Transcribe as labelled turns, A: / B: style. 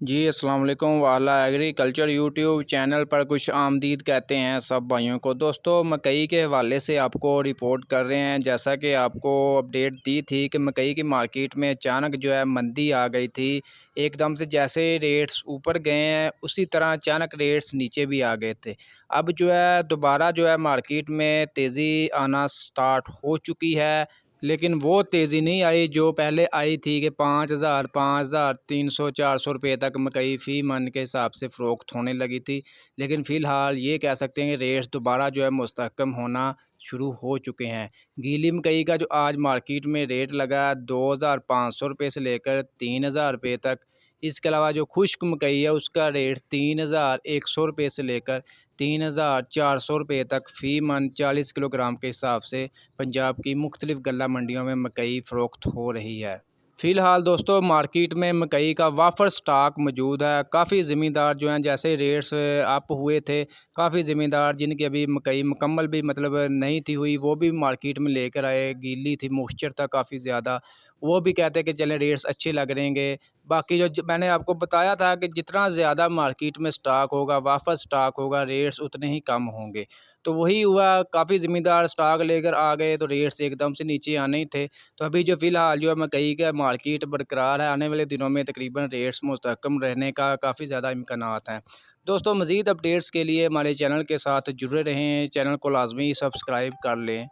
A: जी अस्सलाम वालेकुम वाला एग्रीकल्चर यूट्यूब चैनल पर खुश आमदीद कहते हैं सब भाइयों को। दोस्तों मकई के हवाले से आपको रिपोर्ट कर रहे हैं। जैसा कि आपको अपडेट दी थी कि मकई की मार्केट में अचानक जो है मंदी आ गई थी, एकदम से जैसे रेट्स ऊपर गए हैं उसी तरह अचानक रेट्स नीचे भी आ गए थे। अब जो है दोबारा जो है मार्केट में तेज़ी आना स्टार्ट हो चुकी है, लेकिन वो तेज़ी नहीं आई जो पहले आई थी कि 5,000, 300, 400 रुपये तक मकई फ़ी मन के हिसाब से फ़रोख्त होने लगी थी। लेकिन फ़िलहाल ये कह सकते हैं कि रेट्स दोबारा जो है मुस्तहकम होना शुरू हो चुके हैं। गीली मकई का जो आज मार्केट में रेट लगा है 2,500 रुपये से लेकर 3,000 रुपये तक। इसके अलावा जो खुश्क मकई है उसका रेट 3,100 रुपये से लेकर 3,400 रुपये तक फ़ी मन 40 किलोग्राम के हिसाब से पंजाब की मुख्तलिफ़ गल्ला मंडियों में मकई फ़रोख्त हो रही है। फ़िलहाल दोस्तों मार्केट में मकई का वाफर स्टॉक मौजूद है। काफ़ी ज़मींदार जो हैं जैसे रेट्स अप हुए थे, काफ़ी ज़मींदार जिनकी अभी मकई मुकम्मल भी मतलब नहीं थी हुई, वो भी मार्केट में लेकर आए। गीली थी, मॉइस्चर था काफ़ी ज़्यादा, वो भी कहते हैं कि चलें रेट्स अच्छे लग रहेंगे। बाकी जो मैंने आपको बताया था कि जितना ज़्यादा मार्केट में स्टॉक होगा, वाफर स्टॉक होगा, रेट्स उतने ही कम होंगे। तो वही हुआ, काफ़ी ज़मींदार स्टॉक लेकर आ गए तो रेट्स एकदम से नीचे आने ही थे। तो अभी जो फ़िलहाल जो है मकई का मार्केट बरकरार है, आने वाले दिनों में तकरीबन रेट्स मुस्तहकम रहने का काफ़ी ज़्यादा इम्कानात हैं। दोस्तों मज़ीद अपडेट्स के लिए हमारे चैनल के साथ जुड़े रहें, चैनल को लाज़मी सब्सक्राइब कर लें।